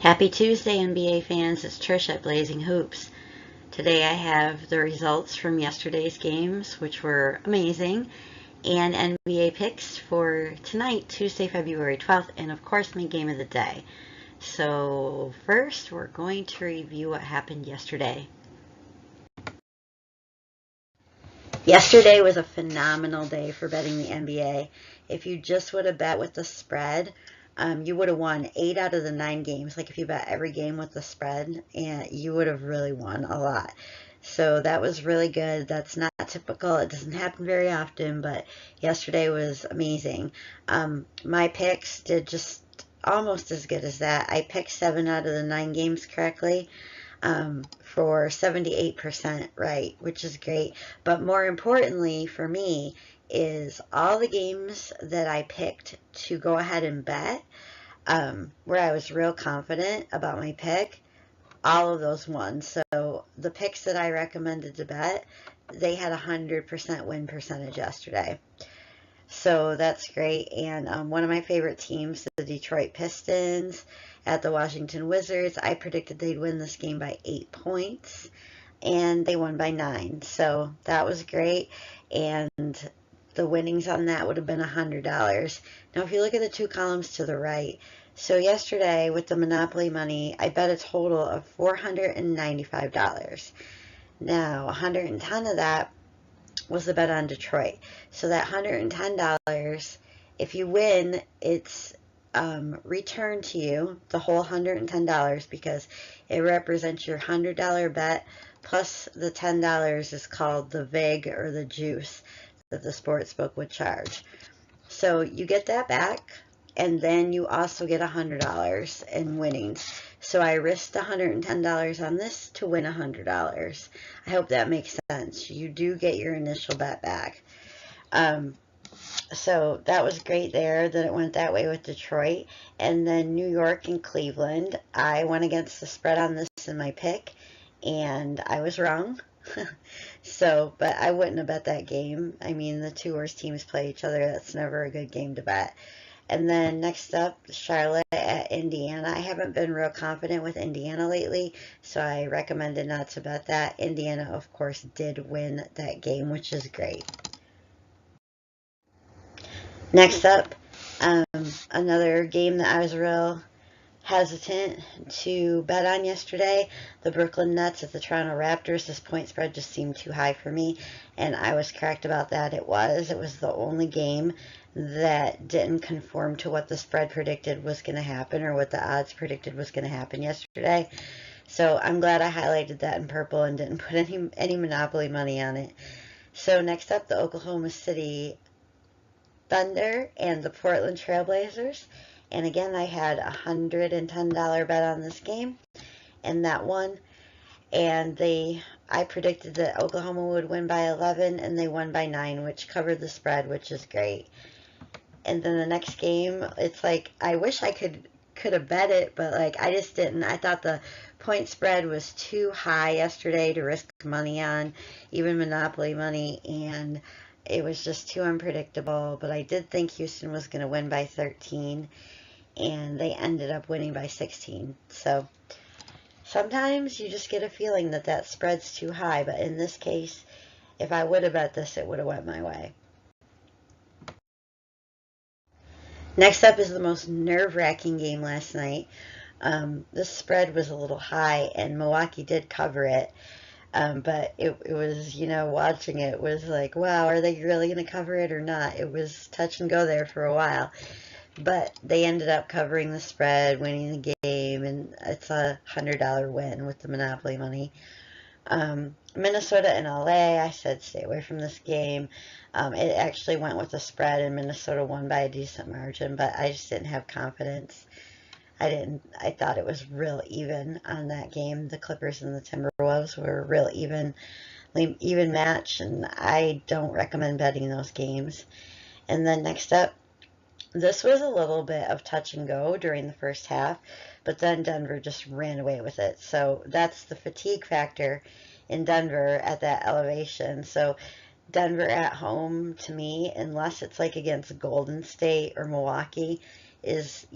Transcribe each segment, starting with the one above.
Happy Tuesday, NBA fans. It's Trish at Blazing Hoops. Today I have the results from yesterday's games, which were amazing, and NBA picks for tonight, Tuesday, February 12th, and of course my game of the day. So first, we're going to review what happened yesterday. Yesterday was a phenomenal day for betting the NBA. If you just would have bet with the spread, you would have won 8 out of the 9 games. Like if you bet every game with the spread, and you would have really won a lot. So that was really good. That's not typical. It doesn't happen very often, but yesterday was amazing. My picks did just almost as good as that. I picked 7 out of the 9 games correctly. For 78% right, which is great. But more importantly for me is all the games that I picked to go ahead and bet, where I was real confident about my pick, all of those won. So the picks that I recommended to bet, they had 100% win percentage yesterday. So that's great. And one of my favorite teams, the Detroit Pistons at the Washington Wizards, I predicted they'd win this game by 8 points, and they won by 9. So that was great. And the winnings on that would have been $100. Now, if you look at the 2 columns to the right, so yesterday with the Monopoly money, I bet a total of $495. Now, 110 of that was the bet on Detroit. So that $110, if you win, it's returned to you, the whole $110, because it represents your $100 bet plus the $10 is called the vig or the juice that the sports book would charge. So you get that back, and then you also get $100 in winnings. So I risked $110 on this to win $100. I hope that makes sense. You do get your initial bet back. So that was great there that it went that way with Detroit. And then New York and Cleveland, I went against the spread on this in my pick, and I was wrong. So, but I wouldn't have bet that game. I mean, the 2 worst teams play each other. That's never a good game to bet. And then next up, Charlotte at Indiana. I haven't been real confident with Indiana lately, so I recommended not to bet that. Indiana, of course, did win that game, which is great. Next up, another game that I was real hesitant to bet on yesterday, the Brooklyn Nets at the Toronto Raptors. This point spread just seemed too high for me, and I was correct about that. It was the only game that didn't conform to what the spread predicted was going to happen, or what the odds predicted was going to happen yesterday. So I'm glad I highlighted that in purple and didn't put any Monopoly money on it. So next up, the Oklahoma City Thunder and the Portland Trailblazers. And again, I had a $110 bet on this game, and that won. And I predicted that Oklahoma would win by 11, and they won by 9, which covered the spread, which is great. And then the next game, it's like, I wish I could have bet it, but like I just didn't. I thought the point spread was too high yesterday to risk money on, even Monopoly money, and it was just too unpredictable. But I did think Houston was going to win by 13, and they ended up winning by 16. So sometimes you just get a feeling that that spread's too high, but in this case, if I would have bet this, it would have went my way. Next up is the most nerve-wracking game last night. This spread was a little high, and Milwaukee did cover it. But it was, watching it was like, wow, are they really going to cover it or not? It was touch and go there for a while. But they ended up covering the spread, winning the game, and it's a $100 win with the Monopoly money. Minnesota and LA, I said stay away from this game. It actually went with the spread, and Minnesota won by a decent margin, but I just didn't have confidence. I thought it was real even on that game. The Clippers and the Timberwolves were real even match, and I don't recommend betting those games. And then next up, this was a little bit of touch and go during the first half, but then Denver just ran away with it. So that's the fatigue factor in Denver at that elevation. So Denver at home, to me, unless it's like against Golden State or Milwaukee, is,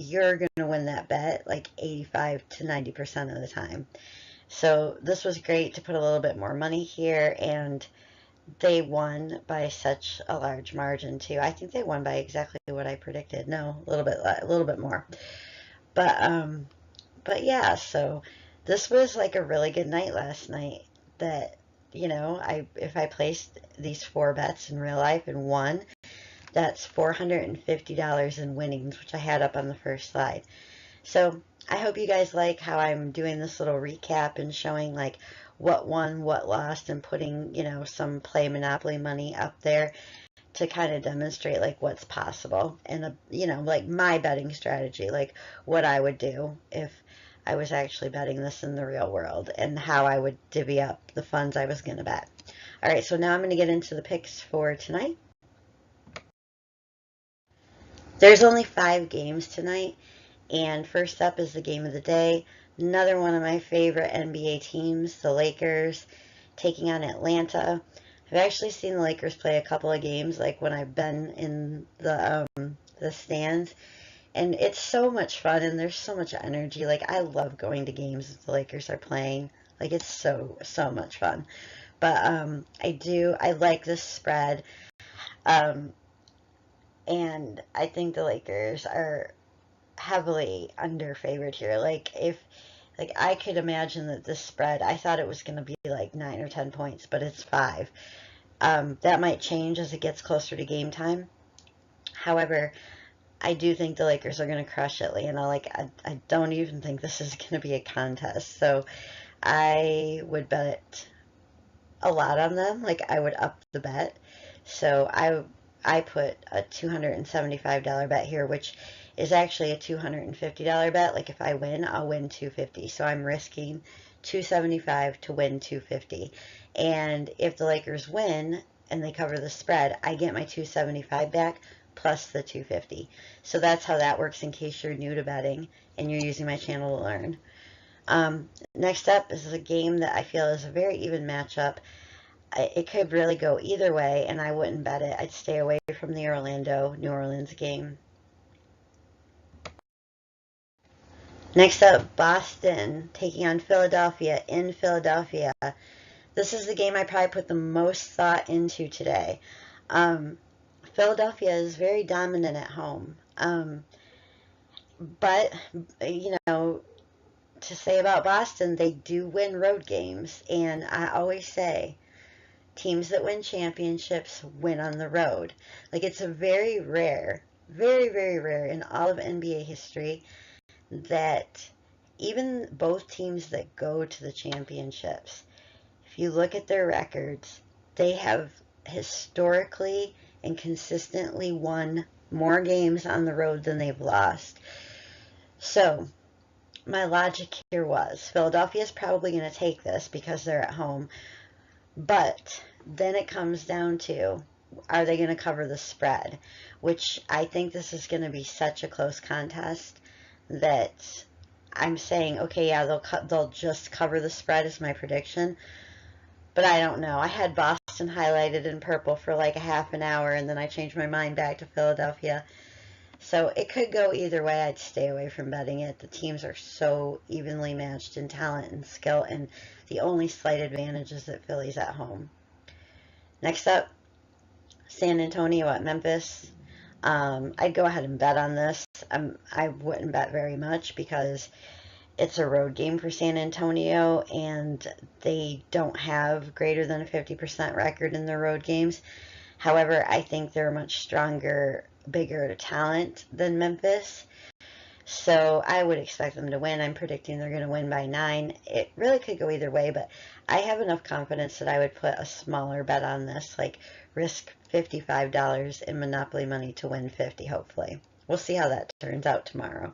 you're going to win that bet like 85 to 90% of the time. So this was great to put a little bit more money here, and they won by such a large margin too. I think they won by exactly what I predicted. No, a little bit more. But yeah, so this was like a really good night last night. That I if I placed these 4 bets in real life and won, that's $450 in winnings, which I had up on the first slide. So I hope you guys like how I'm doing this little recap and showing like what won, what lost, and putting, some play Monopoly money up there to kind of demonstrate like what's possible and, like my betting strategy, like what I would do if I was actually betting this in the real world and how I would divvy up the funds I was going to bet. All right, so now I'm going to get into the picks for tonight. There's only 5 games tonight, and first up is the game of the day. Another one of my favorite NBA teams, the Lakers, taking on Atlanta. I've actually seen the Lakers play a couple of games, like when I've been in the stands, and it's so much fun, and there's so much energy. Like, I love going to games if the Lakers are playing. Like, it's so much fun. But I like this spread, and I think the Lakers are heavily underfavored here. Like I could imagine that this spread, I thought it was going to be like 9 or 10 points, but it's 5. That might change as it gets closer to game time. However, I do think the Lakers are going to crush Atlanta. I don't even think this is going to be a contest. So I would bet a lot on them. Like, I would up the bet. So I put a $275 bet here, which is actually a $250 bet. Like, if I win, I'll win $250. So I'm risking $275 to win $250. And if the Lakers win and they cover the spread, I get my $275 back plus the $250. So that's how that works in case you're new to betting and you're using my channel to learn. Next up is a game that I feel is a very even matchup. It could really go either way, and I wouldn't bet it. I'd stay away from the Orlando-New Orleans game. Next up, Boston taking on Philadelphia in Philadelphia. This is the game I probably put the most thought into today. Philadelphia is very dominant at home. But, to say about Boston, they do win road games. And I always say, teams that win championships win on the road. Like, it's a very rare, very, very rare in all of NBA history that even both teams that go to the championships, if you look at their records, they have historically and consistently won more games on the road than they've lost. So my logic here was Philadelphia is probably going to take this because they're at home, but then it comes down to, are they going to cover the spread? Which I think this is going to be such a close contest that I'm saying, okay, yeah, they'll just cover the spread is my prediction. But I don't know. I had Boston highlighted in purple for like a half an hour, and then I changed my mind back to Philadelphia. So it could go either way. I'd stay away from betting it. The teams are so evenly matched in talent and skill, and the only slight advantage is that Philly's at home. Next up, San Antonio at Memphis. I'd go ahead and bet on this. I wouldn't bet very much because it's a road game for San Antonio, and they don't have greater than a 50% record in their road games. However, I think they're a much stronger, bigger talent than Memphis. So I would expect them to win. I'm predicting they're going to win by 9. It really could go either way, but I have enough confidence that I would put a smaller bet on this, like risk $55 in Monopoly money to win 50, hopefully. We'll see how that turns out tomorrow.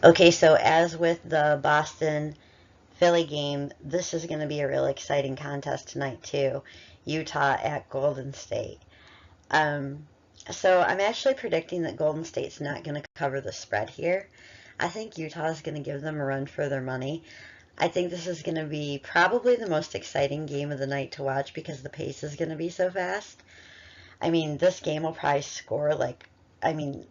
Okay, so as with the Boston-Philly game, this is going to be a really exciting contest tonight too. Utah at Golden State. So I'm actually predicting that Golden State's not going to cover the spread here. I think Utah is going to give them a run for their money. I think this is going to be probably the most exciting game of the night to watch because the pace is going to be so fast. I mean, this game will probably score like, I mean,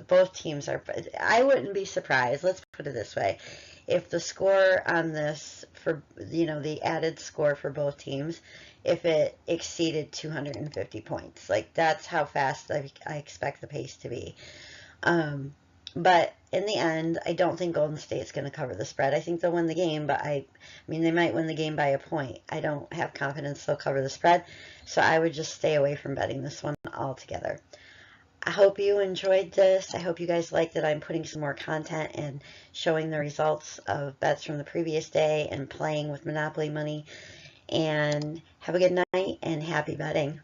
both teams are, I wouldn't be surprised, let's put it this way. If the score on this, for, the added score for both teams, if it exceeded 250 points, like that's how fast I expect the pace to be. Um, but in the end, I don't think Golden State's going to cover the spread. I think they'll win the game, but I mean, they might win the game by a point. I don't have confidence they'll cover the spread, so I would just stay away from betting this one altogether. I hope you enjoyed this. I hope you guys like that I'm putting some more content and showing the results of bets from the previous day and playing with Monopoly money. And have a good night and happy betting.